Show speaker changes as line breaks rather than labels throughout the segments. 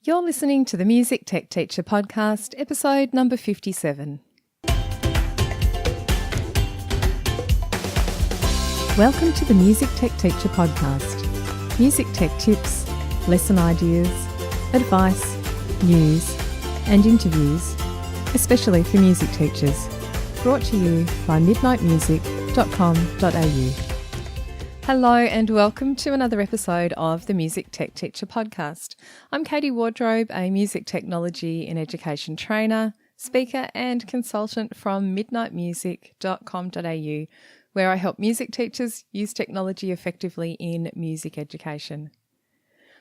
You're listening to the Music Tech Teacher podcast, episode number 57. Welcome to the Music Tech Teacher podcast. Music tech tips, lesson ideas, advice, news, and interviews, especially for music teachers. Brought to you by midnightmusic.com.au. Hello and welcome to another episode of the Music Tech Teacher podcast. I'm Katie Wardrobe, a music technology and education trainer, speaker and consultant from midnightmusic.com.au, where I help music teachers use technology effectively in music education.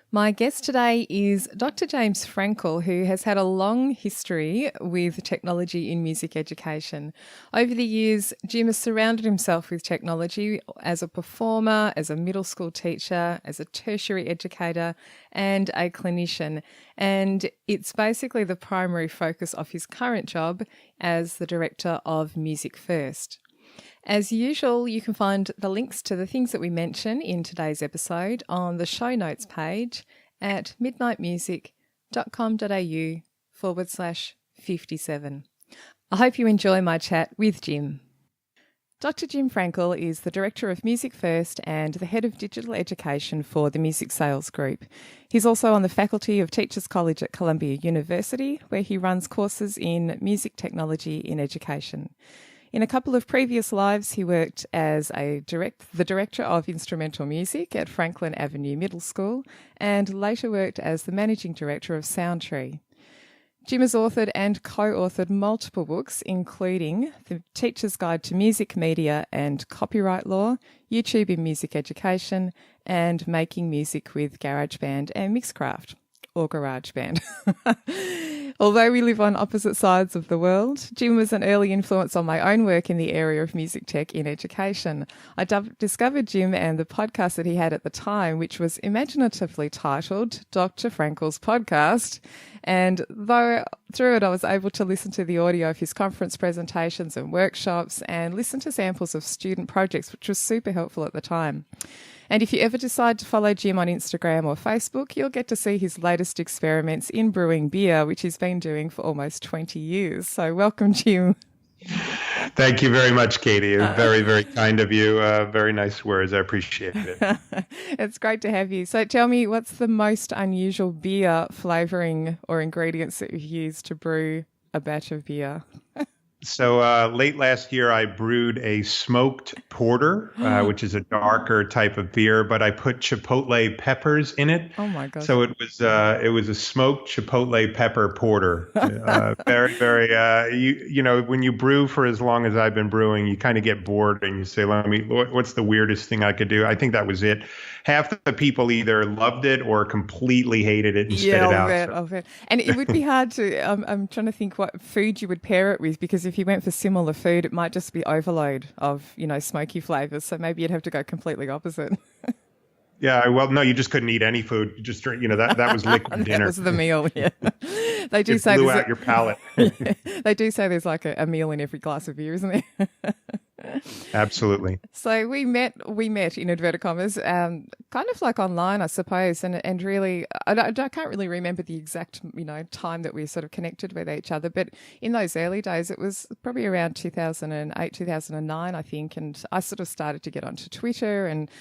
My guest today is Dr. James Frankel, who has had a long history with technology in music education. Over the years, Jim has surrounded himself with technology as a performer, as a middle school teacher, as a tertiary educator, and a clinician. And it's basically the primary focus of his current job as the Director of MusicFirst. As usual, you can find the links to the things that we mention in today's episode on the show notes page at midnightmusic.com.au/57. I hope you enjoy my chat with Jim. Dr. Jim Frankel is the Director of MusicFirst and the Head of Digital Education for the Music Sales Group. He's also on the faculty of Teachers College at Columbia University, where he runs courses in music technology in education. In a couple of previous lives, he worked as the Director of Instrumental Music at Franklin Avenue Middle School and later worked as the Managing Director of Soundtree. Jim has authored and co-authored multiple books, including The Teacher's Guide to Music, Media and Copyright Law, YouTube in Music Education, and Making Music with GarageBand and Mixcraft, or GarageBand. Although we live on opposite sides of the world, Jim was an early influence on my own work in the area of music tech in education. I discovered Jim and the podcast that he had at the time, which was imaginatively titled Dr. Frankel's Podcast. And through it, I was able to listen to the audio of his conference presentations and workshops and listen to samples of student projects, which was super helpful at the time. And if you ever decide to follow Jim on Instagram or Facebook, you'll get to see his latest experiments in brewing beer, which he's been doing for almost 20 years. So welcome, Jim.
Thank you very much, Katie. It was very, very kind of you. Very nice words. I appreciate it.
It's great to have you. So tell me, what's the most unusual beer flavouring or ingredients that you've used to brew a batch of beer?
So late last year, I brewed a smoked porter, which is a darker type of beer, but I put chipotle peppers in it.
Oh my gosh!
So it was a smoked chipotle pepper porter. Very, very. You know, when you brew for as long as I've been brewing, you kind of get bored and you say, what's the weirdest thing I could do? I think that was it. Half the people either loved it or completely hated it and spit it out.
I'll bet. And it would be hard to, I'm trying to think what food you would pair it with, because if you went for similar food, it might just be overload of, smoky flavours. So maybe you'd have to go completely opposite.
Yeah, well, no, you just couldn't eat any food. You just drink, that was liquid dinner.
That was the meal, yeah. They do say
blew out your palate.
Yeah, they do say there's like a meal in every glass of beer, isn't there?
Absolutely.
So we met in inverted commas, kind of like online, I suppose, and really, I can't really remember the exact, time that we sort of connected with each other, but in those early days, it was probably around 2008, 2009, I think, and I sort of started to get onto Twitter and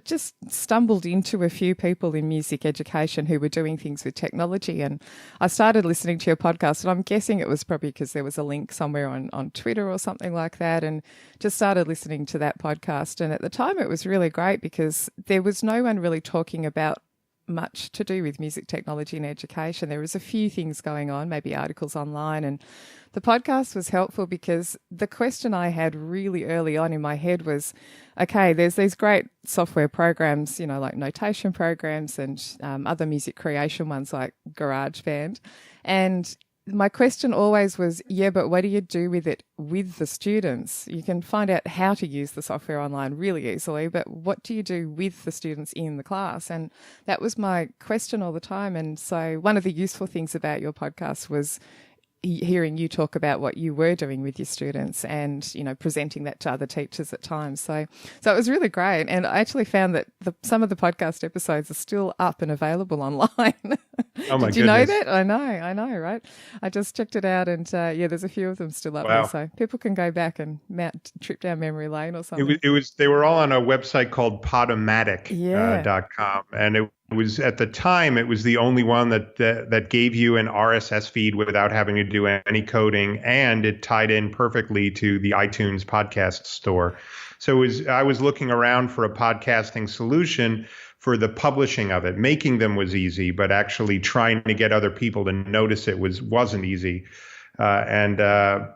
just stumbled into a few people in music education who were doing things with technology, and I started listening to your podcast, and I'm guessing it was probably because there was a link somewhere on Twitter or something like that, and just started listening to that podcast. And at the time, it was really great because there was no one really talking about much to do with music technology in education. There was a few things going on, maybe articles online, and the podcast was helpful because the question I had really early on in my head was, okay, there's these great software programs, like notation programs and other music creation ones like GarageBand, and my question always was, but what do you do with it with the students? You can find out how to use the software online really easily, but what do you do with the students in the class? And that was my question all the time. And so one of the useful things about your podcast was hearing you talk about what you were doing with your students and, presenting that to other teachers at times. So it was really great. And I actually found that some of the podcast episodes are still up and available online.
Oh my
Did you know
goodness.
that? I know, right? I just checked it out, and yeah, there's a few of them still up there,
Wow.
so people can go back and trip down memory lane or
It was,
something.
it was, they were all on a website called Podomatic,
Yeah.
.com. And it was, at the time, it was the only one that gave you an RSS feed without having to do any coding. And it tied in perfectly to the iTunes podcast store. So I was looking around for a podcasting solution for the publishing of it. Making them was easy, but actually trying to get other people to notice it wasn't easy. Podomatic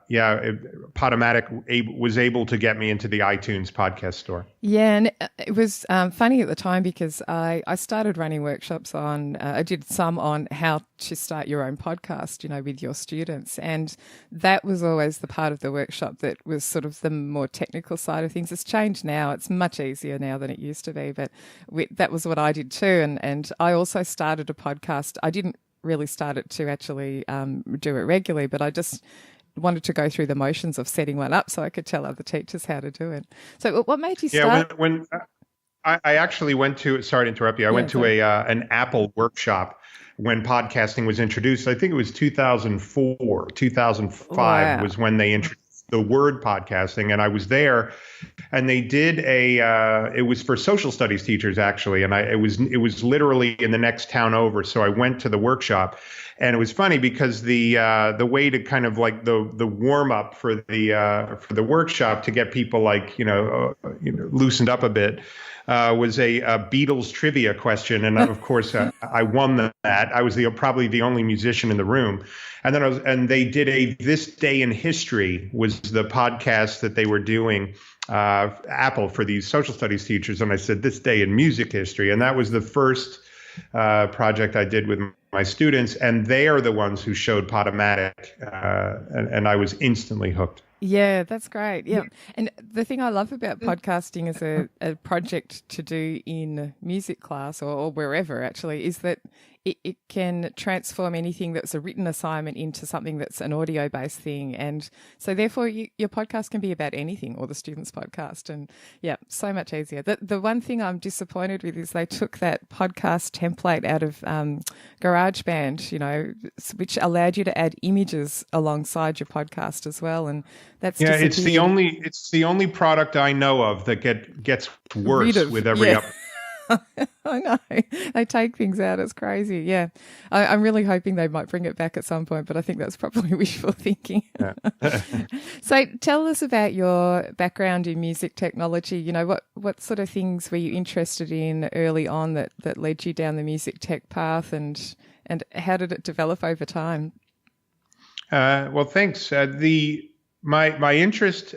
was able to get me into the iTunes podcast store.
Yeah, and it was funny at the time because I started running workshops on, I did some on how to start your own podcast, with your students. And that was always the part of the workshop that was sort of the more technical side of things. It's changed now. It's much easier now than it used to be. But that was what I did too. And I also started a podcast. I didn't really start it to actually do it regularly, but I just wanted to go through the motions of setting one up so I could tell other teachers how to do it. So what made you start?
Yeah, when I actually went to, sorry to interrupt you, I went to an Apple workshop when podcasting was introduced. I think it was 2004, 2005 was when they introduced the word podcasting, and I was there, and they did it was for social studies teachers actually, and it was literally in the next town over. So I went to the workshop, and it was funny because the way to kind of like the warm up for the workshop to get people like loosened up a bit was a Beatles trivia question, and of course I won that. I was probably the only musician in the room, and then they did This Day in History was the podcast that they were doing. Apple for these social studies teachers, and I said This Day in Music History, and that was the first project I did with my students, and they are the ones who showed Podomatic, and I was instantly hooked.
Yeah, that's great. Yeah. And the thing I love about podcasting as a project to do in music class or wherever actually is that it can transform anything that's a written assignment into something that's an audio-based thing. And so therefore your podcast can be about anything, or the student's podcast. And yeah, so much easier. The one thing I'm disappointed with is they took that podcast template out of GarageBand, which allowed you to add images alongside your podcast as well. And that's
it's the only product I know of that gets worse with every up.
I know. They take things out. It's crazy. Yeah. I'm really hoping they might bring it back at some point, but I think that's probably wishful thinking. Yeah. So tell us about your background in music technology. What sort of things were you interested in early on that led you down the music tech path, and how did it develop over time?
Well, thanks. My interest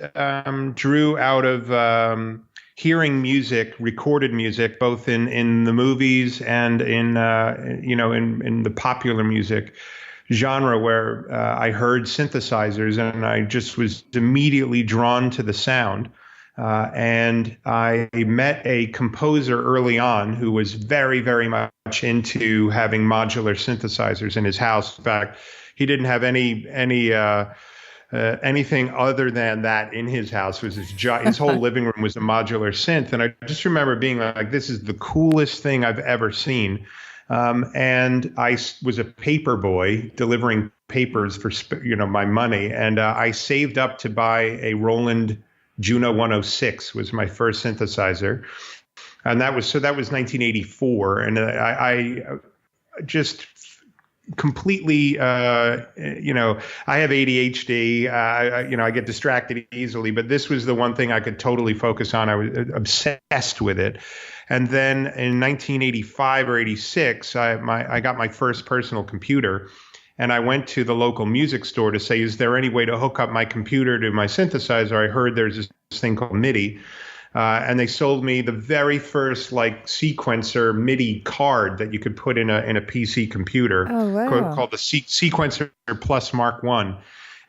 drew out of hearing music, recorded music, both in the movies and in the popular music genre, where I heard synthesizers, and I just was immediately drawn to the sound. And I met a composer early on who was very, very much into having modular synthesizers in his house. In fact, he didn't have anything other than that in his house. Was his whole living room was a modular synth, and I just remember being like, "This is the coolest thing I've ever seen." And I was a paper boy delivering papers for my money, and I saved up to buy a Roland Juno 106 was my first synthesizer, and that was 1984, and I just completely, I have ADHD, I get distracted easily, but this was the one thing I could totally focus on. I was obsessed with it. And then in 1985 or 86, I got my first personal computer, and I went to the local music store to say, is there any way to hook up my computer to my synthesizer? I heard there's this thing called MIDI. And they sold me the very first sequencer MIDI card that you could put in a PC computer.
Oh, wow.
Called the Sequencer Plus Mark I.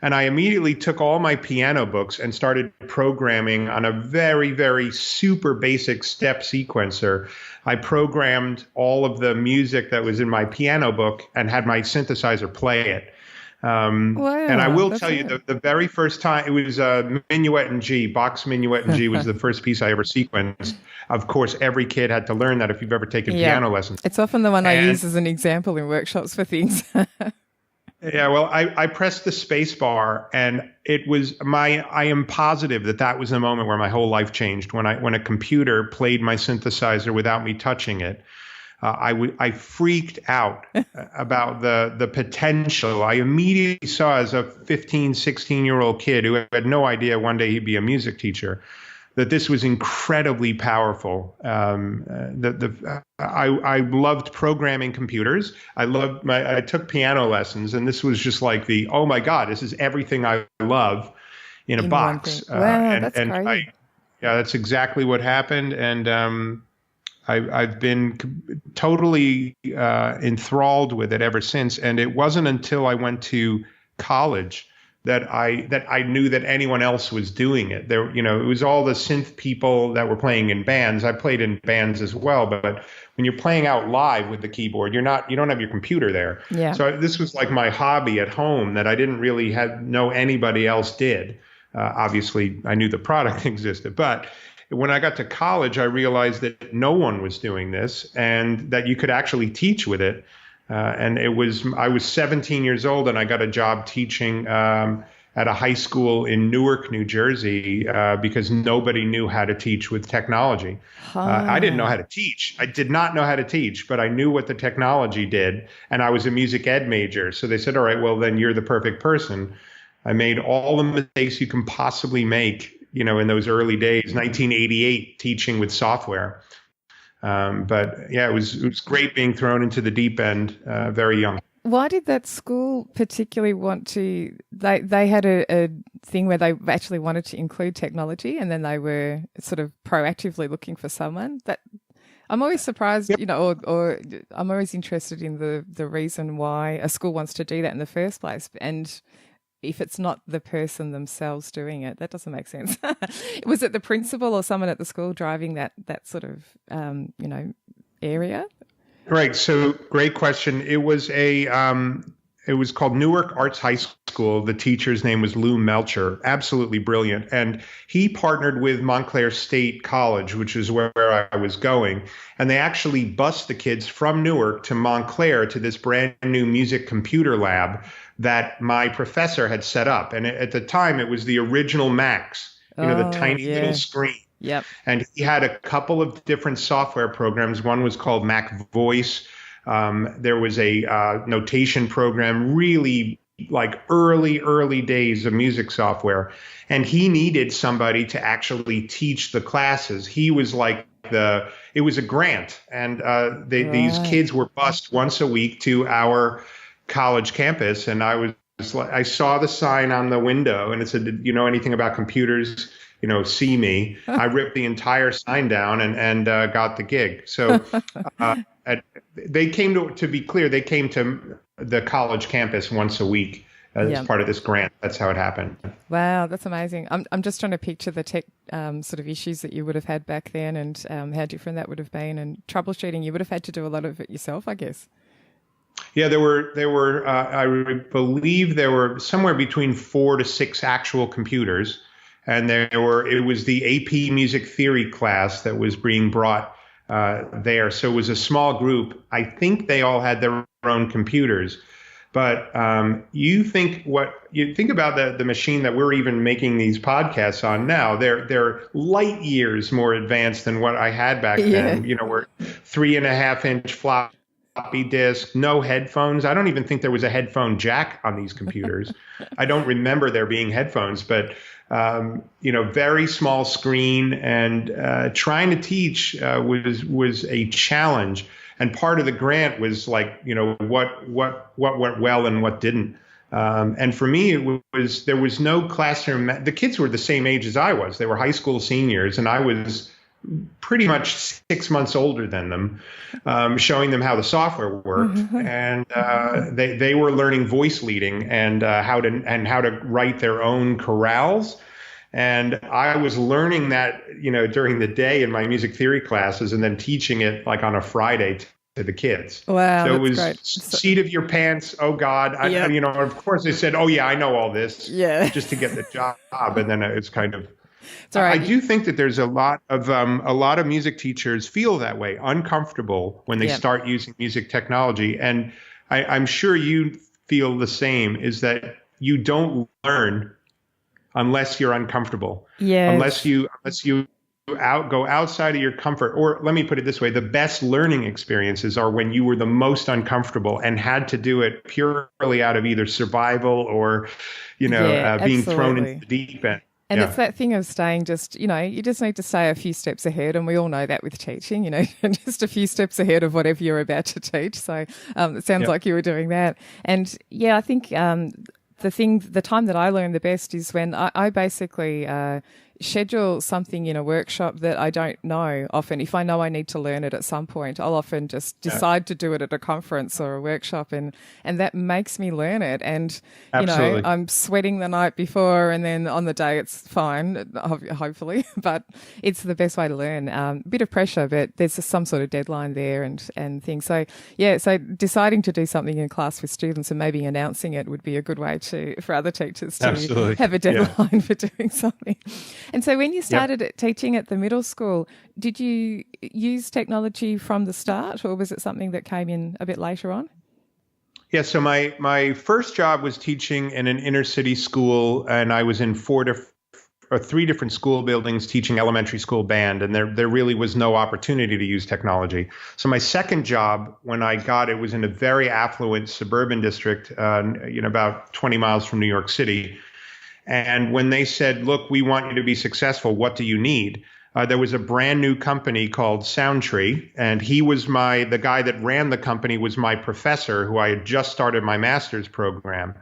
And I immediately took all my piano books and started programming on a very, very super basic step sequencer. I programmed all of the music that was in my piano book and had my synthesizer play it. And I
Wow,
will
that's
tell you,
it.
the very first time it was Minuet in G, Bach's Minuet in G was the first piece I ever sequenced. Of course, every kid had to learn that if you've ever taken
Yeah.
piano lessons.
It's often the one I
And
use as an example in workshops for things.
yeah, well, I pressed the space bar, and I am positive that that was the moment where my whole life changed when a computer played my synthesizer without me touching it. I freaked out about the potential. I immediately saw, as a 15, 16-year-old kid who had no idea one day he'd be a music teacher, that this was incredibly powerful. I loved programming computers. I took piano lessons, and this was just like oh my God, this is everything I love in a
In one thing.
box.
Wow, that's great.
Yeah, that's exactly what happened. And I've been totally enthralled with it ever since. And it wasn't until I went to college that I knew that anyone else was doing it. There, it was all the synth people that were playing in bands. I played in bands as well, but when you're playing out live with the keyboard, you don't have your computer there.
Yeah.
So this was like my hobby at home that I didn't really know anybody else did. Obviously, I knew the product existed, but when I got to college, I realized that no one was doing this and that you could actually teach with it. And I was 17 years old, and I got a job teaching at a high school in Newark, New Jersey, because nobody knew how to teach with technology. I didn't know how to teach. I did not know how to teach, but I knew what the technology did. And I was a music ed major. So they said, all right, well, then you're the perfect person. I made all the mistakes you can possibly make, in those early days, 1988, teaching with software. But yeah, it was great being thrown into the deep end very young.
Why did that school particularly want to? They had a thing where they actually wanted to include technology, and then they were sort of proactively looking for someone. That I'm always surprised,
Yep.
or I'm always interested in the reason why a school wants to do that in the first place, and if it's not the person themselves doing it, that doesn't make sense. Was it the principal or someone at the school driving that sort of area?
Right. So great question. It was it was called Newark Arts High School. The teacher's name was Lou Melcher. Absolutely brilliant. And he partnered with Montclair State College, which is where I was going. And they actually bused the kids from Newark to Montclair to this brand new music computer lab that my professor had set up. And at the time, it was the original Macs, the tiny little screen.
Yep.
And he had a couple of different software programs. One was called Mac Voice. There was a notation program, really like early days of music software. And he needed somebody to actually teach the classes. He was like it was a grant. And these kids were bused once a week to our college campus. And I saw the sign on the window, and it said, "Do you know anything about computers? See me." I ripped the entire sign down and got the gig. So they came to be clear, they came to the college campus once a week as part of this grant. That's how it happened.
Wow, that's amazing. I'm just trying to picture the tech sort of issues that you would have had back then, and how different that would have been, and troubleshooting. You would have had to do a lot of it yourself, I guess.
Yeah, there were I believe there were somewhere between 4 to 6 actual computers. And it was the AP music theory class that was being brought there. So it was a small group. I think they all had their own computers. But you think about the machine that we're even making these podcasts on now. They're light years more advanced than what I had back then. We're 3.5-inch floppy disk, no headphones. I don't even think there was a headphone jack on these computers. I don't remember there being headphones, but very small screen, and trying to teach was a challenge. And part of the grant was like, what went well and what didn't. And for me, there was no classroom. The kids were the same age as I was. They were high school seniors, and I was pretty much 6 months older than them, showing them how the software worked. And they were learning voice leading and how to write their own chorales. And I was learning that, during the day in my music theory classes, and then teaching it like on a Friday to the kids.
Wow,
So it
that's
was
great.
seat of your pants. Oh God.
Yeah.
Of course they said, oh yeah, I know all this
Yeah.
just to get the job. And then it's kind of,
It's all
I
right.
do think that there's a lot of music teachers feel that way, uncomfortable when they
Yeah.
start using music technology. And I'm sure you feel the same, is that you don't learn unless you're uncomfortable.
Yes.
Unless you go outside of your comfort. Or let me put it this way, the best learning experiences are when you were the most uncomfortable and had to do it purely out of either survival or, being thrown into the deep end.
And it's that thing of staying you just need to stay a few steps ahead. And we all know that with teaching, just a few steps ahead of whatever you're about to teach. So it sounds like you were doing that. And I think the time that I learn the best is when I basically schedule something in a workshop that I don't know often. If I know I need to learn it at some point, I'll often just decide to do it at a conference or a workshop, and that makes me learn it. And,
Absolutely.
I'm sweating the night before, and then on the day it's fine, hopefully, but it's the best way to learn. A bit of pressure, but there's some sort of deadline there and things. So, so deciding to do something in class with students and maybe announcing it would be a good way for other teachers to have a deadline for doing something. And so when you started teaching at the middle school, did you use technology from the start, or was it something that came in a bit later on?
Yeah, so my first job was teaching in an inner city school, and I was in three different school buildings teaching elementary school band, and there really was no opportunity to use technology. So my second job, when I got it, was in a very affluent suburban district, about 20 miles from New York City. And when they said, look, we want you to be successful, what do you need? There was a brand new company called Soundtree, and the guy that ran the company was my professor, who I had just started my master's program.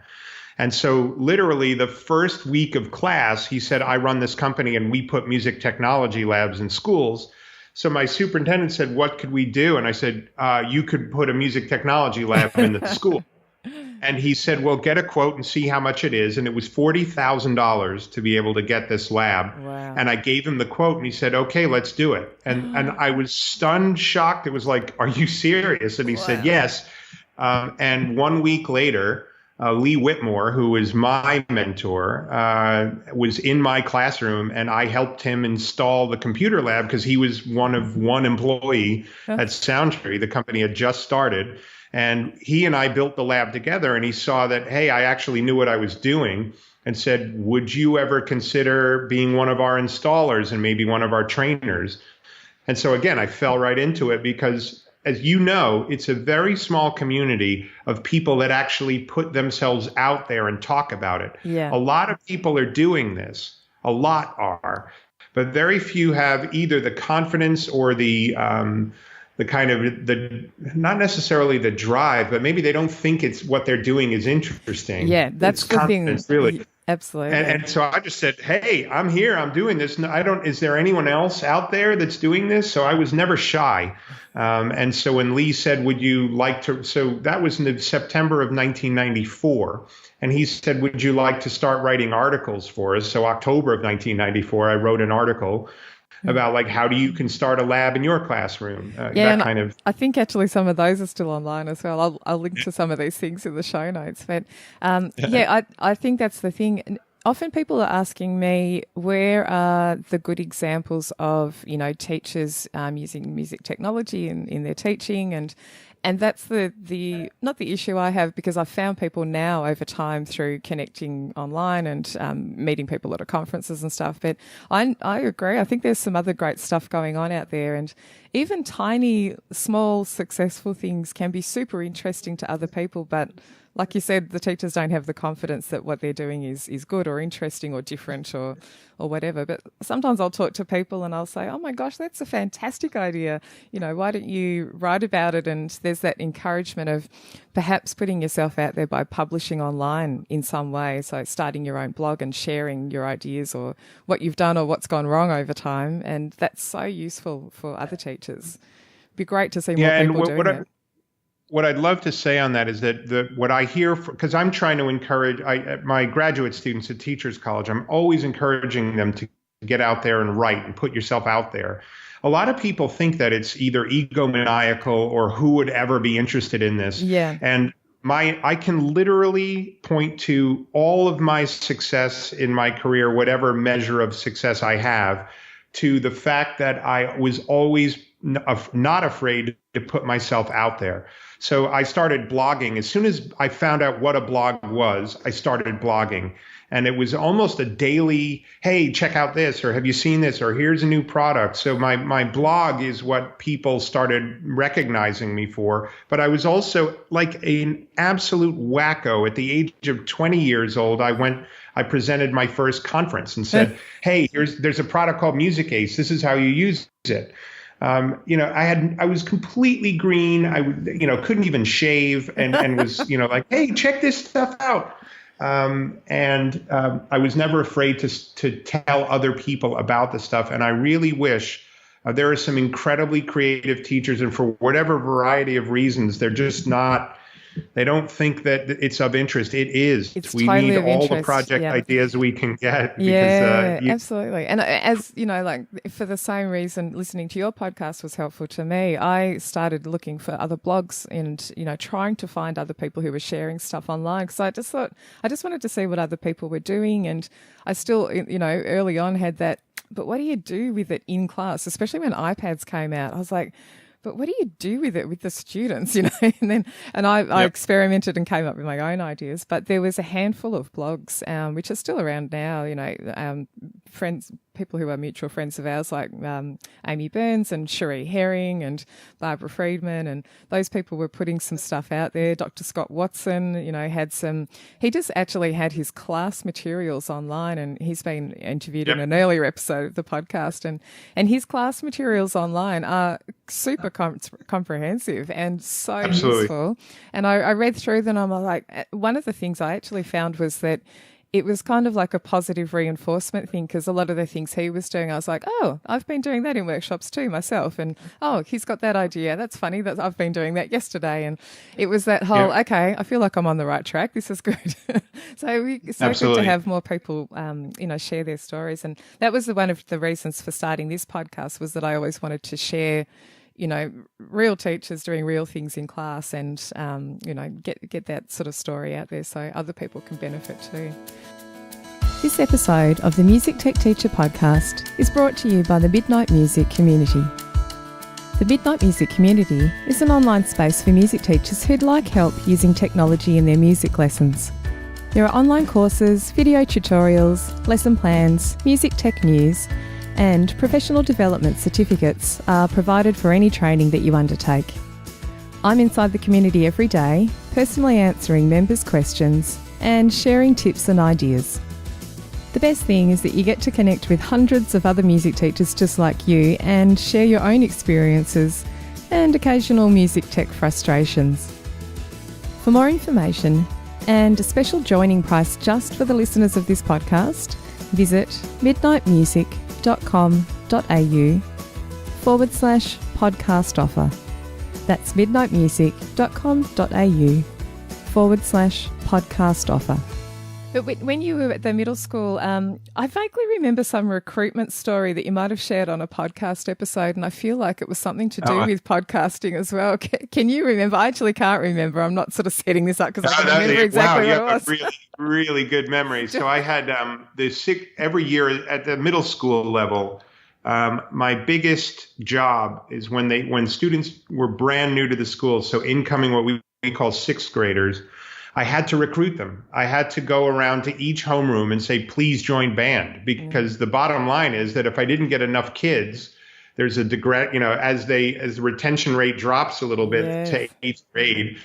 And so literally the first week of class, he said, I run this company and we put music technology labs in schools. So my superintendent said, what could we do? And I said, you could put a music technology lab in the school. And he said, well, get a quote and see how much it is. And it was $40,000 to be able to get this lab.
Wow.
And I gave him the quote and he said, okay, let's do it. And I was stunned, shocked. It was like, are you serious? And he said, yes. And 1 week later, Lee Whitmore, who is my mentor, was in my classroom, and I helped him install the computer lab because he was one employee at Soundtree. The company had just started. And he and I built the lab together, and he saw that, hey, I actually knew what I was doing, and said, would you ever consider being one of our installers and maybe one of our trainers? And so, again, I fell right into it because, as you know, it's a very small community of people that actually put themselves out there and talk about it.
Yeah.
A lot of people are doing this. A lot are. But very few have either the confidence or the kind of not necessarily the drive, but maybe they don't think it's what they're doing is interesting.
Yeah, that's the thing.
Really.
Absolutely.
And so I just said, hey, I'm here. I'm doing this. Is there anyone else out there that's doing this? So I was never shy. And so when Lee said, would you like to, so that was in September of 1994. And he said, would you like to start writing articles for us? So October of 1994, I wrote an article about like how do you can start a lab in your classroom. I
think actually some of those are still online as well. I'll link to some of these things in the show notes. But I think that's the thing. Often people are asking me, where are the good examples of, teachers using music technology in their teaching, and that's the not the issue I have, because I've found people now over time through connecting online and meeting people at conferences and stuff. But I agree. I think there's some other great stuff going on out there, and even tiny, small, successful things can be super interesting to other people. But like you said, the teachers don't have the confidence that what they're doing is good or interesting or different or whatever. But sometimes I'll talk to people and I'll say, oh my gosh, that's a fantastic idea. Why don't you write about it? And there's that encouragement of perhaps putting yourself out there by publishing online in some way. So starting your own blog and sharing your ideas or what you've done or what's gone wrong over time. And that's so useful for other teachers. It'd be great to see more people doing it.
What I'd love to say on that is that what I hear, because I'm trying to encourage my graduate students at Teachers College, I'm always encouraging them to get out there and write and put yourself out there. A lot of people think that it's either egomaniacal or who would ever be interested in this.
Yeah.
And I can literally point to all of my success in my career, whatever measure of success I have, to the fact that I was always not afraid to put myself out there. So I started blogging. As soon as I found out what a blog was, I started blogging. And it was almost a daily, hey, check out this, or have you seen this, or here's a new product. So my blog is what people started recognizing me for. But I was also like an absolute wacko. At the age of 20 years old, I presented my first conference and said, hey, there's a product called Music Ace. This is how you use it. I was completely green. I couldn't even shave and was, like, hey, check this stuff out. I was never afraid to tell other people about the stuff. And I really wish there are some incredibly creative teachers, and for whatever variety of reasons, they're just not. They don't think that it's of interest. It is. We
totally
need all
interest.
the project ideas we can get.
Yeah, absolutely. And as like for the same reason, listening to your podcast was helpful to me. I started looking for other blogs and, trying to find other people who were sharing stuff online. Because I just thought, I just wanted to see what other people were doing. And I still, early on had that, but what do you do with it in class? Especially when iPads came out. I was like, but what do you do with it with the students, And I experimented and came up with my own ideas. But there was a handful of blogs, which are still around now, people who are mutual friends of ours, like Amy Burns and Cherie Herring and Barbara Friedman, and those people were putting some stuff out there. Dr. Scott Watson, he just actually had his class materials online, and he's been interviewed in an earlier episode of the podcast, and his class materials online are super comprehensive and so useful. And I read through them, and I'm like, one of the things I actually found was that it was kind of like a positive reinforcement thing, because a lot of the things he was doing, I was like, oh, I've been doing that in workshops too myself. And, oh, he's got that idea. That's funny. That I've been doing that yesterday. And it was that whole, okay, I feel like I'm on the right track. This is good. It's so good to have more people, share their stories. And that was one of the reasons for starting this podcast, was that I always wanted to share real teachers doing real things in class and, get that sort of story out there so other people can benefit too. This episode of the Music Tech Teacher podcast is brought to you by the Midnight Music Community. The Midnight Music Community is an online space for music teachers who'd like help using technology in their music lessons. There are online courses, video tutorials, lesson plans, music tech news, and professional development certificates are provided for any training that you undertake. I'm inside the community every day, personally answering members' questions and sharing tips and ideas. The best thing is that you get to connect with hundreds of other music teachers just like you and share your own experiences and occasional music tech frustrations. For more information and a special joining price just for the listeners of this podcast, visit midnightmusic.com.au/podcast offer. That's midnightmusic.com.au/podcast offer. But when you were at the middle school, I vaguely remember some recruitment story that you might have shared on a podcast episode, and I feel like it was something to do with podcasting as well. Can you remember? I actually can't remember. I'm not sort of setting this up because I don't remember exactly what it was.
Really, really good memory. So I had every year at the middle school level. My biggest job is when students were brand new to the school, so incoming what we call sixth graders. I had to recruit them. I had to go around to each homeroom and say, please join band, because the bottom line is that if I didn't get enough kids, there's as the retention rate drops a little bit to eighth grade,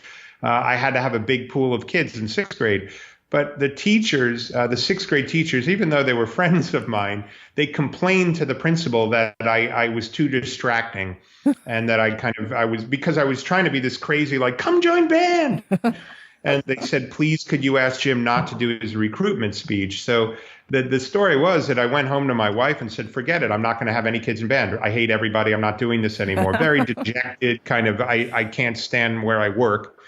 I had to have a big pool of kids in sixth grade. But the teachers, the sixth grade teachers, even though they were friends of mine, they complained to the principal that I was too distracting and that because I was trying to be this crazy, like, come join band. And they said, please, could you ask Jim not to do his recruitment speech? So the story was that I went home to my wife and said, forget it. I'm not going to have any kids in band. I hate everybody. I'm not doing this anymore. Very dejected, I can't stand where I work.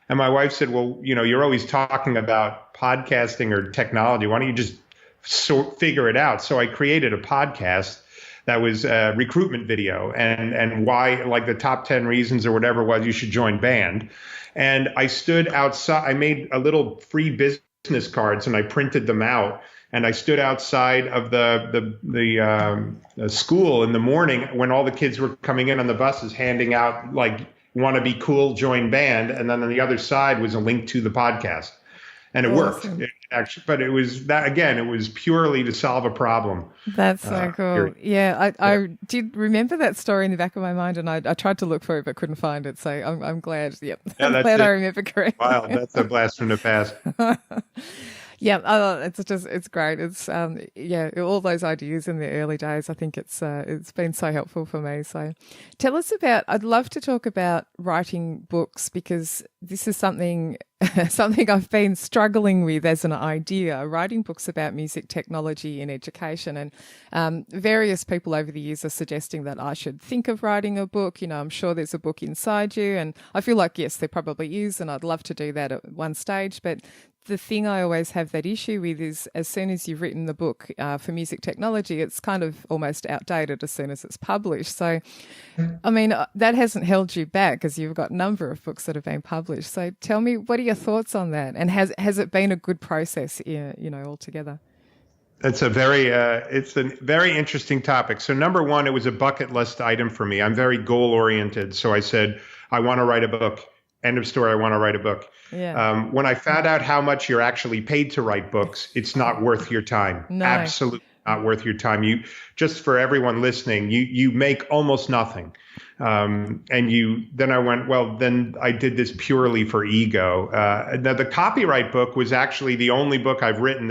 And my wife said, well, you're always talking about podcasting or technology. Why don't you just figure it out. So I created a podcast that was a recruitment video and why, like the top 10 reasons or whatever it was you should join band. And I stood outside. I made a little free business cards and I printed them out. And I stood outside of the school in the morning when all the kids were coming in on the buses, handing out like, "Want to be cool, join band." And then on the other side was a link to the podcast. And it worked. It actually, but it was that, again, it was purely to solve a problem.
That's so cool. Yeah, I did remember that story in the back of my mind, and I tried to look for it but couldn't find it. So I'm glad. Yep, yeah, I'm glad I remember correctly.
Wow, that's a blast from the past.
Yeah, it's great. It's all those ideas in the early days. I think it's been so helpful for me. So, tell us about. I'd love to talk about writing books because this is something I've been struggling with as an idea. Writing books about music technology in education, and various people over the years are suggesting that I should think of writing a book. You know, I'm sure there's a book inside you, and I feel like yes, there probably is, and I'd love to do that at one stage, but the thing I always have that issue with is as soon as you've written the book for music technology, it's kind of almost outdated as soon as it's published. So, I mean, that hasn't held you back because you've got a number of books that have been published. So tell me, what are your thoughts on that? And has it been a good process, altogether?
It's a very interesting topic. So number one, it was a bucket list item for me. I'm very goal oriented. So I said, I want to write a book. End of story. I want to write a book. Yeah. When I found out how much you're actually paid to write books, it's not worth your time. No. Absolutely not worth your time. You, just for everyone listening, you make almost nothing. Then I went, well, then I did this purely for ego. Now the copyright book was actually the only book I've written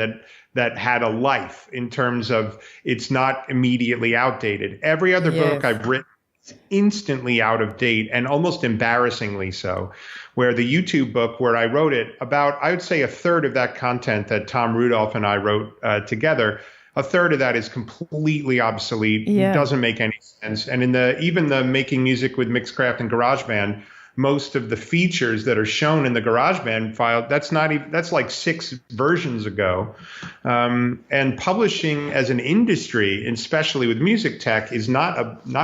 that had a life in terms of it's not immediately outdated. Every other book I've written is instantly out of date and almost embarrassingly so. Where the YouTube book, where I wrote it, about, I would say a third of that content that Tom Rudolph and I wrote together, a third of that is completely obsolete. Yeah. It doesn't make any sense. And even the Making Music with Mixcraft and GarageBand, most of the features that are shown in the GarageBand file, that's like 6 versions ago. And publishing as an industry, especially with music tech, is not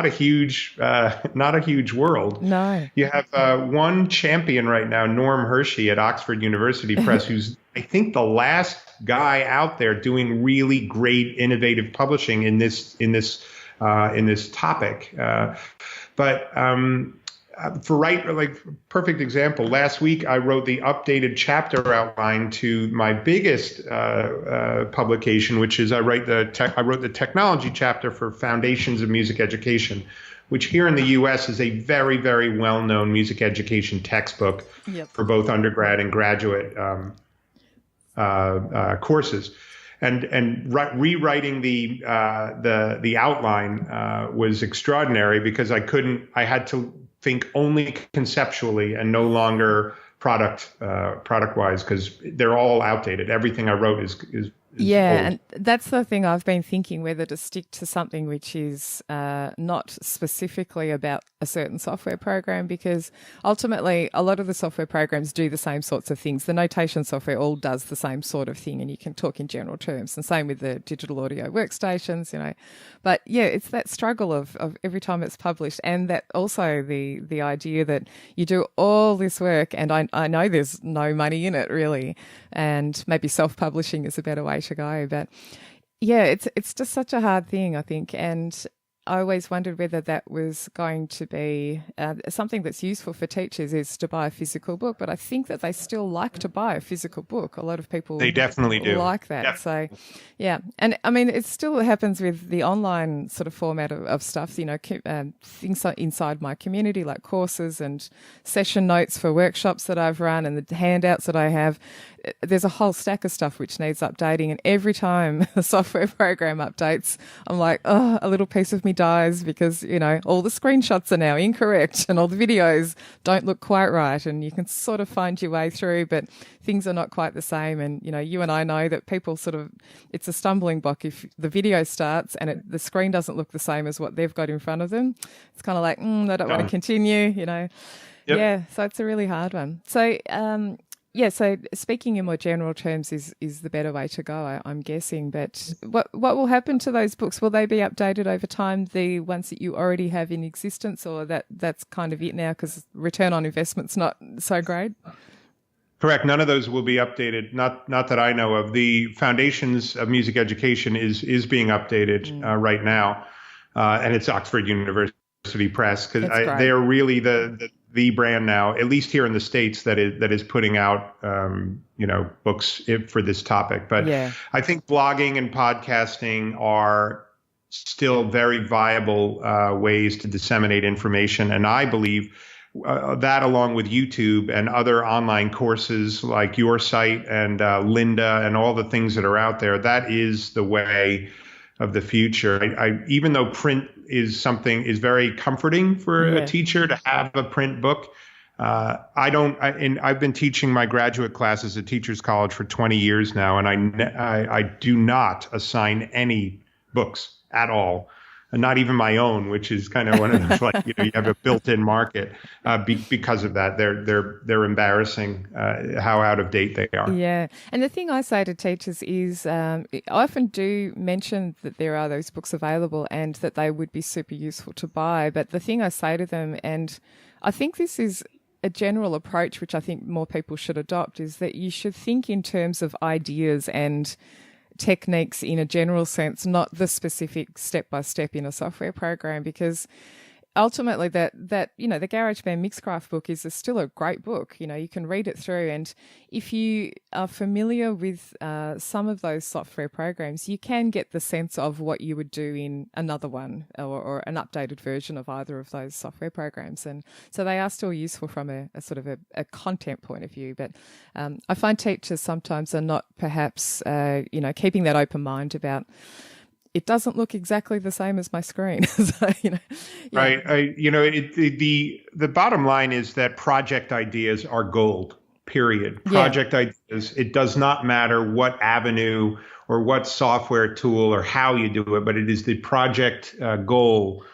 a huge world. No. You have one champion right now, Norm Hershey at Oxford University Press, who's I think the last guy out there doing really great innovative publishing in this topic. Perfect example. Last week, I wrote the updated chapter outline to my biggest publication, which is I wrote the technology chapter for Foundations of Music Education, which here in the U.S. is a very, very well-known music education textbook for both undergrad and graduate courses. And rewriting the outline was extraordinary because I had to think only conceptually and no longer product wise, because they're all outdated. Everything I wrote is old.
And that's the thing I've been thinking, whether to stick to something which is not specifically about a certain software program, because ultimately a lot of the software programs do the same sorts of things. The notation software all does the same sort of thing, and you can talk in general terms, and same with the digital audio workstations, But yeah, it's that struggle of every time it's published, and that also the idea that you do all this work, and I know there's no money in it really, and maybe self-publishing is a better way to go. But yeah, it's just such a hard thing, I think, and I always wondered whether that was going to be something that's useful for teachers is to buy a physical book, but I think that they still like to buy a physical book. A lot of people
they definitely do
like that. Yep. So, yeah, and I mean it still happens with the online sort of format of stuff. Things inside my community like courses and session notes for workshops that I've run and the handouts that I have. There's a whole stack of stuff which needs updating, and every time a software program updates, I'm like, oh, a little piece of me dies because, all the screenshots are now incorrect and all the videos don't look quite right, and you can sort of find your way through, but things are not quite the same. And, you and I know that people it's a stumbling block if the video starts and the screen doesn't look the same as what they've got in front of them. It's kind of like, I don't want to continue,
Yep.
Yeah, so it's a really hard one. So, Yeah, so speaking in more general terms is the better way to go, I'm guessing. But what will happen to those books? Will they be updated over time, the ones that you already have in existence, or that's kind of it now because return on investment's not so great?
Correct. None of those will be updated. Not that I know of. The Foundations of Music Education is being updated right now, and it's Oxford University Press because they are really the brand now, at least here in the States, that is putting out books for this topic. But yeah. I think blogging and podcasting are still very viable ways to disseminate information, and I believe that, along with YouTube and other online courses like your site and Lynda and all the things that are out there, that is the way of the future. Even though print is very comforting for a teacher to have a print book, I've been teaching my graduate classes at Teachers College for 20 years now, and I do not assign any books at all. And not even my own, which is kind of one of those, like, you have a built-in market because of that. They're embarrassing how out of date they are.
Yeah, and the thing I say to teachers is I often do mention that there are those books available and that they would be super useful to buy. But the thing I say to them, and I think this is a general approach which I think more people should adopt, is that you should think in terms of ideas and techniques in a general sense, not the specific step-by-step in a software program, because ultimately that the GarageBand Mixcraft book is still a great book. You can read it through, and if you are familiar with some of those software programs, you can get the sense of what you would do in another one or an updated version of either of those software programs. And so they are still useful from a sort of a content point of view. But I find teachers sometimes are not perhaps, keeping that open mind about it doesn't look exactly the same as my screen. So,
Right. The bottom line is that project ideas are gold, period. Project ideas, it does not matter what avenue or what software tool or how you do it, but it is the project goal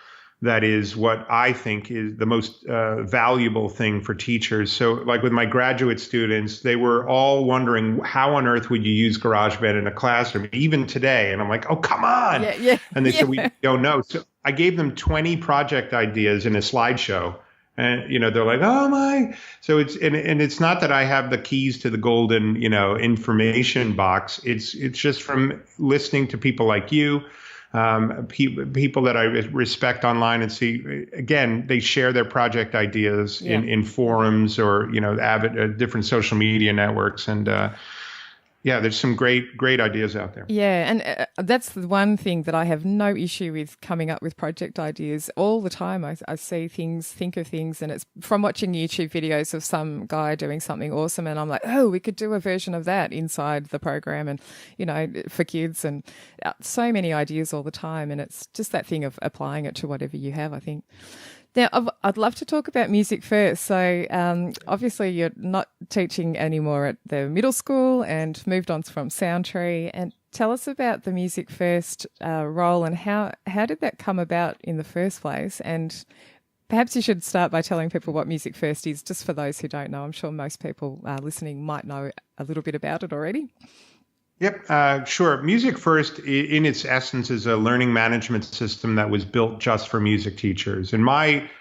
that is what I think is the most valuable thing for teachers. So like with my graduate students, they were all wondering, how on earth would you use GarageBand in a classroom, even today? And I'm like, oh, come on. And they said, we don't know. So I gave them 20 project ideas in a slideshow. And, they're like, oh, my. So it's not that I have the keys to the golden, information box. It's just from listening to people like you. People that I respect online and see, again, they share their project ideas in forums or, different social media networks. And there's some great ideas out there.
Yeah, and that's the one thing that I have no issue with, coming up with project ideas all the time. I see things, think of things, and it's from watching YouTube videos of some guy doing something awesome, and I'm like, oh, we could do a version of that inside the program and, for kids, and so many ideas all the time. And it's just that thing of applying it to whatever you have, I think. Now, I'd love to talk about MusicFirst. So obviously you're not teaching anymore at the middle school and moved on from Soundtree. And tell us about the MusicFirst role and how did that come about in the first place? And perhaps you should start by telling people what MusicFirst is, just for those who don't know. I'm sure most people listening might know a little bit about it already.
Yep, sure. MusicFirst, in its essence, is a learning management system that was built just for music teachers. And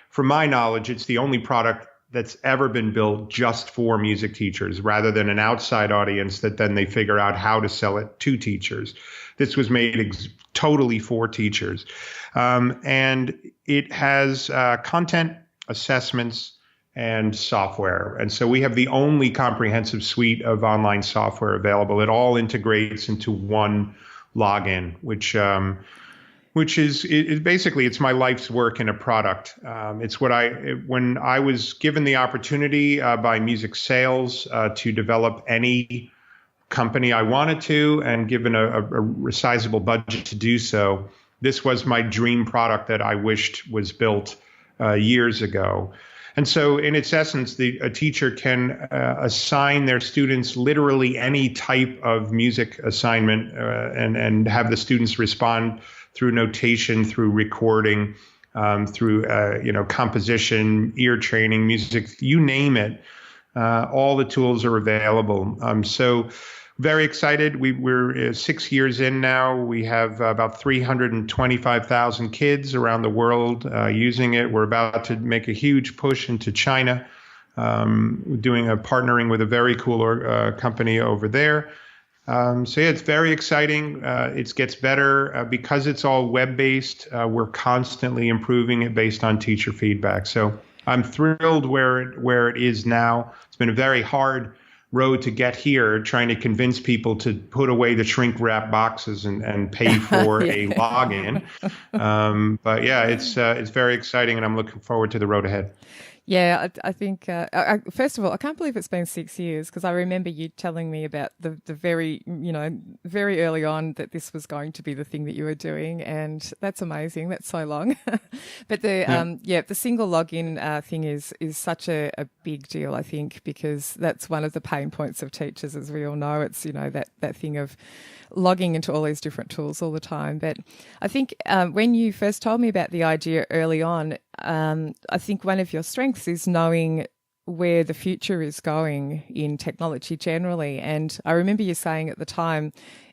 from my knowledge, it's the only product that's ever been built just for music teachers, rather than an outside audience that then they figure out how to sell it to teachers. This was made totally for teachers. And it has content, assessments, and software. And so we have the only comprehensive suite of online software available. It all integrates into one login, which is basically, it's my life's work in a product. It's when I was given the opportunity by Music Sales to develop any company I wanted to, and given a sizable budget to do so, this was my dream product that I wished was built years ago. And so in its essence, a teacher can assign their students literally any type of music assignment and have the students respond through notation, through recording, through composition, ear training, music, you name it. All the tools are available. So very excited. We're 6 years in now. We have about 325,000 kids around the world using it. We're about to make a huge push into China, partnering with a very cool company over there. So yeah, it's very exciting. It gets better because it's all web-based. We're constantly improving it based on teacher feedback. So I'm thrilled where it is now. It's been a very hard road to get here, trying to convince people to put away the shrink wrap boxes and pay for a login. But yeah, it's very exciting, and I'm looking forward to the road ahead.
Yeah, I think, first of all, I can't believe it's been 6 years, because I remember you telling me about the very, very early on that this was going to be the thing that you were doing. And that's amazing. That's so long. But the single login thing is such a big deal, I think, because that's one of the pain points of teachers, as we all know. It's, that thing of logging into all these different tools all the time. But I think when you first told me about the idea early on, I think one of your strengths is knowing where the future is going in technology generally. And I remember you saying at the time,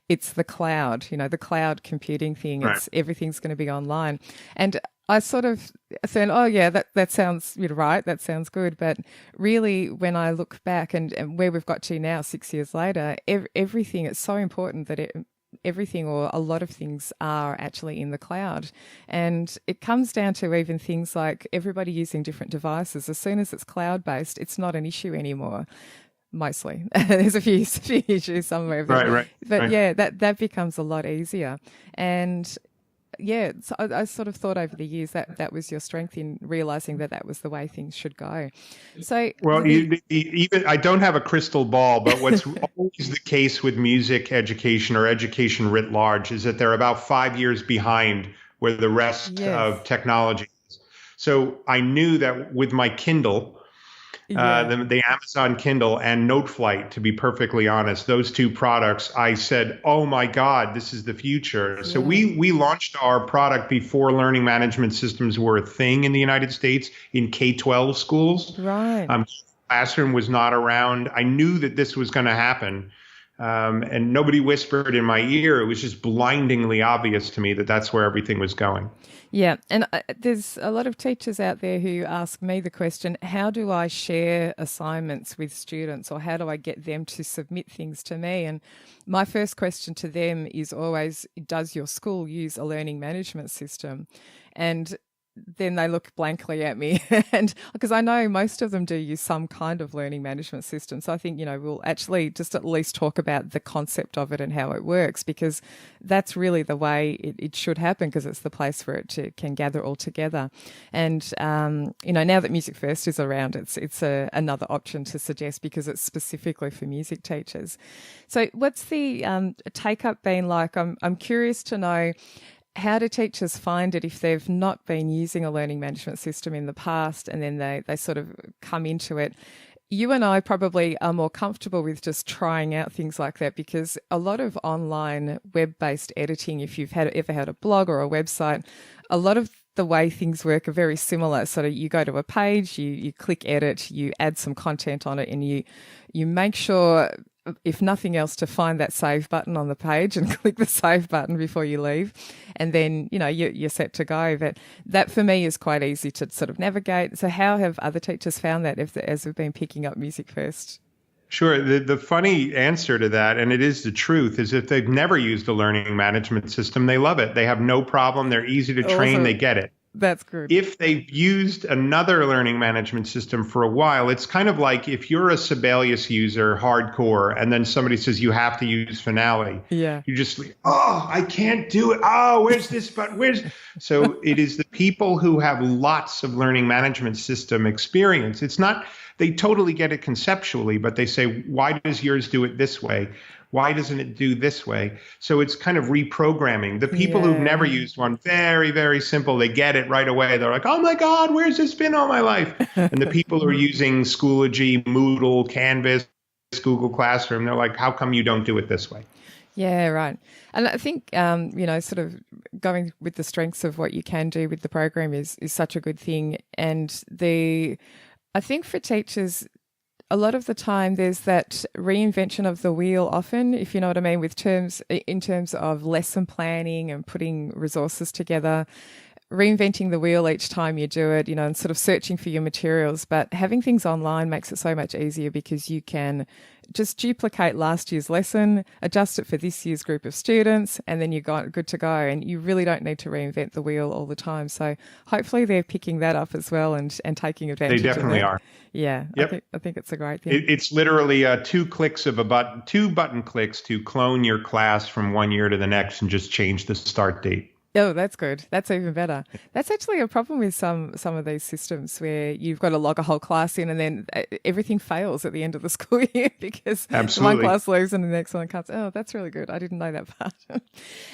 it's the cloud, the cloud computing thing. Right. It's everything's going to be online. And I sort of thought, oh yeah, that sounds right. That sounds good. But really, when I look back and where we've got to now, 6 years later, everything, it's so important that everything or a lot of things are actually in the cloud. And it comes down to even things like everybody using different devices. As soon as it's cloud-based, it's not an issue anymore. Mostly. There's a few issues somewhere. Right. But yeah, that becomes a lot easier. And yeah, so I sort of thought over the years that was your strength in realizing that was the way things should go. So, well,
even I don't have a crystal ball, but what's always the case with music education or education writ large is that they're about 5 years behind where the rest of technology is. So I knew that with my Kindle, the Amazon Kindle and Noteflight, to be perfectly honest, those two products, I said, oh my God, this is the future. Yeah. So we launched our product before learning management systems were a thing in the United States in K-12 schools.
Right.
Classroom was not around. I knew that this was going to happen. And nobody whispered in my ear. It was just blindingly obvious to me that that's where everything was going.
Yeah. And there's a lot of teachers out there who ask me the question, how do I share assignments with students, or how do I get them to submit things to me? And my first question to them is always, does your school use a learning management system? And then they look blankly at me, and because I know most of them do use some kind of learning management system. So I think, we'll actually just at least talk about the concept of it and how it works, because that's really the way it should happen, because it's the place where it can gather all together. And, now that MusicFirst is around, it's another option to suggest, because it's specifically for music teachers. So what's the take-up been like? I'm curious to know, how do teachers find it if they've not been using a learning management system in the past, and then they sort of come into it? You and I probably are more comfortable with just trying out things like that, because a lot of online web-based editing, if you've ever had a blog or a website, a lot of the way things work are very similar. So you go to a page, you click edit, you add some content on it, and you make sure, if nothing else, to find that save button on the page and click the save button before you leave. And then, you're set to go. But that for me is quite easy to sort of navigate. So how have other teachers found that as we've been picking up MusicFirst?
Sure. The funny answer to that, and it is the truth, is if they've never used a learning management system, they love it. They have no problem. They're easy to train. Also, they get it.
That's good.
If they've used another learning management system for a while, it's kind of like if you're a Sibelius user, hardcore, and then somebody says you have to use Finale. Yeah. You just, I can't do it. Oh, where's this button? So it is the people who have lots of learning management system experience. It's not, they totally get it conceptually, but they say, why does yours do it this way? Why doesn't it do this way? So it's kind of reprogramming. The people who've never used one, very, very simple. They get it right away. They're like, oh my God, where's this been all my life? And the people who are using Schoology, Moodle, Canvas, Google Classroom, they're like, how come you don't do it this way?
Yeah, right. And I think, sort of going with the strengths of what you can do with the program is such a good thing. And I think for teachers, a lot of the time there's that reinvention of the wheel often, if you know what I mean, in terms of lesson planning and putting resources together, reinventing the wheel each time you do it, and sort of searching for your materials. But having things online makes it so much easier because you can just duplicate last year's lesson, adjust it for this year's group of students, and then you're good to go. And you really don't need to reinvent the wheel all the time. So hopefully they're picking that up as well and taking advantage of it.
They definitely are.
Yeah, yep. I think it's a great thing.
It's literally two button clicks to clone your class from one year to the next and just change the start date.
Oh, that's good. That's even better. That's actually a problem with some of these systems where you've got to log a whole class in and then everything fails at the end of the school year because one class leaves and the next one comes. Oh, that's really good. I didn't know that part.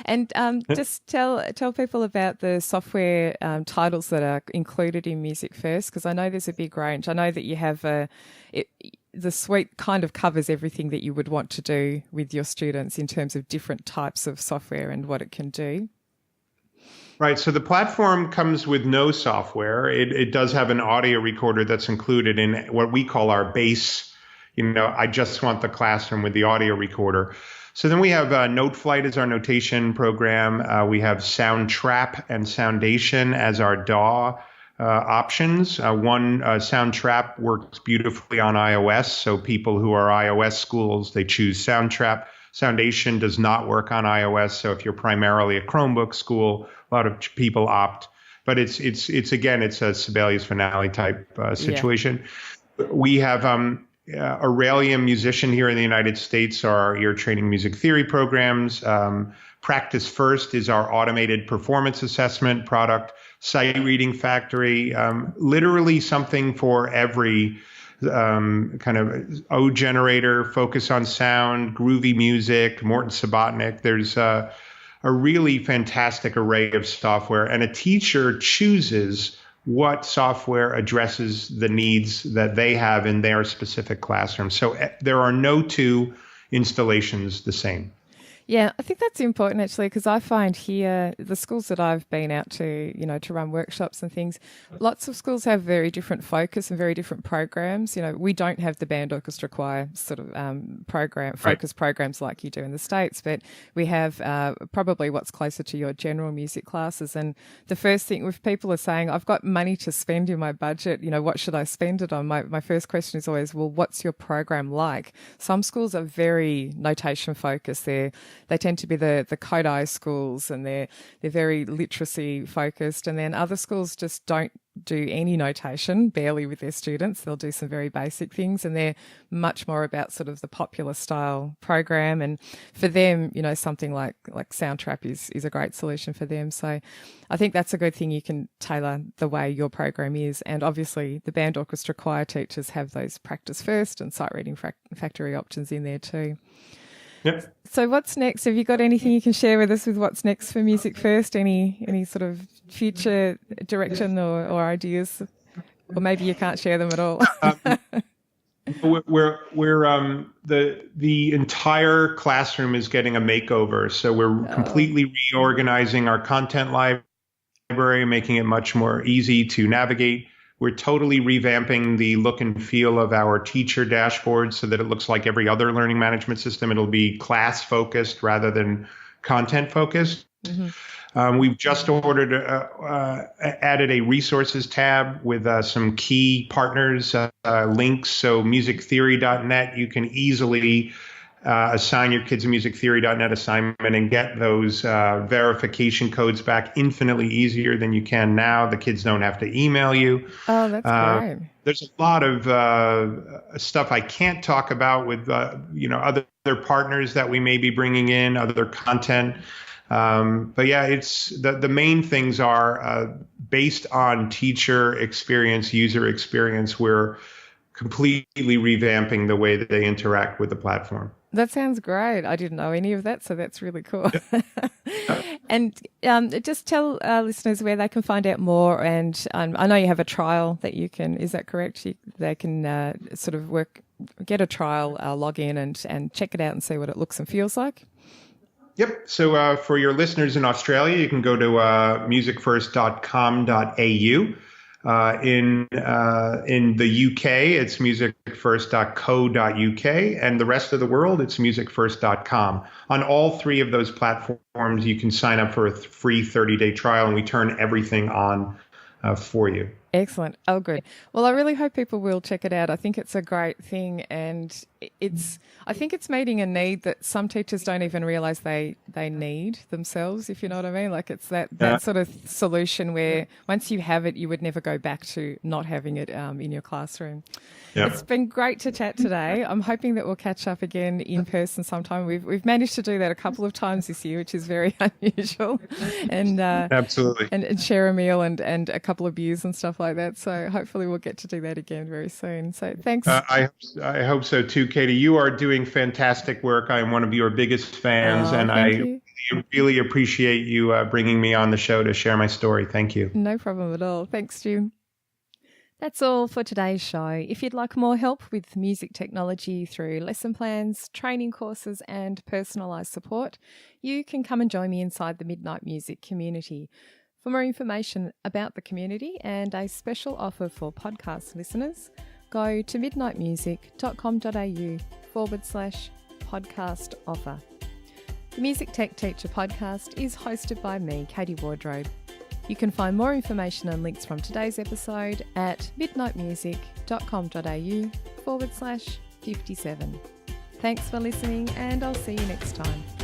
And just tell people about the software titles that are included in MusicFirst, because I know there's a big range. I know that you have the suite kind of covers everything that you would want to do with your students in terms of different types of software and what it can do.
Right. So the platform comes with no software. It does have an audio recorder that's included in what we call our base. I just want the classroom with the audio recorder. So then we have NoteFlight as our notation program. We have Soundtrap and Soundation as our DAW options. Soundtrap works beautifully on iOS. So people who are iOS schools, they choose Soundtrap. Soundation does not work on iOS. So if you're primarily a Chromebook school, a lot of people opt, but it's again, it's a Sibelius Finale type situation. Yeah. We have Aurelium Musician here in the United States are our ear training music theory programs. Practice First is our automated performance assessment product. Sight Reading Factory, literally something for every kind of O generator, focus on sound, groovy music, Morton Subotnick. There's a really fantastic array of software, and a teacher chooses what software addresses the needs that they have in their specific classroom. So there are no two installations the same.
Yeah, I think that's important actually, because I find here, the schools that I've been out to, to run workshops and things, lots of schools have very different focus and very different programs. We don't have the band orchestra choir sort of focus programs like you do in the States, but we have probably what's closer to your general music classes. And the first thing, if people are saying, I've got money to spend in my budget, what should I spend it on? My first question is always, well, what's your program like? Some schools are very notation focused. They tend to be the Kodai schools, and they're very literacy focused. And then other schools just don't do any notation, barely, with their students. They'll do some very basic things, and they're much more about sort of the popular style program. And for them, something like Soundtrap is a great solution for them. So I think that's a good thing. You can tailor the way your program is. And obviously the band orchestra choir teachers have those Practice First and Sight Reading Factory options in there too.
Yep.
So what's next? Have you got anything you can share with us with what's next for MusicFirst? Any sort of future direction or ideas? Or maybe you can't share them at all.
The entire classroom is getting a makeover. So we're completely reorganizing our content library, making it much more easy to navigate. We're totally revamping the look and feel of our teacher dashboard so that it looks like every other learning management system. It'll be class focused rather than content focused. Mm-hmm. We've just added a resources tab with some key partners, links. So musictheory.net, you can easily assign your kids a musictheory.net assignment and get those verification codes back infinitely easier than you can now. The kids don't have to email you.
Oh, that's great.
There's a lot of stuff I can't talk about with other partners that we may be bringing in, other content. But yeah, it's the main things are based on teacher experience, user experience. We're completely revamping the way that they interact with the platform.
That sounds great. I didn't know any of that, so that's really cool. And just tell our listeners where they can find out more. And I know you have a trial that you can, is that correct? They can sort of get a trial, log in and check it out and see what it looks and feels like.
Yep. So for your listeners in Australia, you can go to musicfirst.com.au. In the UK, it's musicfirst.co.uk, and the rest of the world, it's musicfirst.com. On all three of those platforms, you can sign up for a free 30-day trial, and we turn everything on for you.
Excellent. Oh, good. Well, I really hope people will check it out. I think it's a great thing, and I think it's meeting a need that some teachers don't even realise they need themselves, if you know what I mean. Like it's that sort of solution where once you have it, you would never go back to not having it in your classroom. Yep. It's been great to chat today. I'm hoping that we'll catch up again in person sometime. We've managed to do that a couple of times this year, which is very unusual, and
absolutely,
and share a meal and a couple of beers and stuff like that. So hopefully we'll get to do that again very soon. So thanks.
I hope so too, Katie. You are doing fantastic work. I am one of your biggest fans, and I really appreciate you bringing me on the show to share my story. Thank you.
No problem at all. Thanks, Jim. That's all for today's show. If you'd like more help with music technology through lesson plans, training courses and personalised support, you can come and join me inside the Midnight Music community. For more information about the community and a special offer for podcast listeners, go to midnightmusic.com.au/podcast offer. The Music Tech Teacher podcast is hosted by me, Katie Wardrobe. You can find more information and links from today's episode at midnightmusic.com.au/57. Thanks for listening, and I'll see you next time.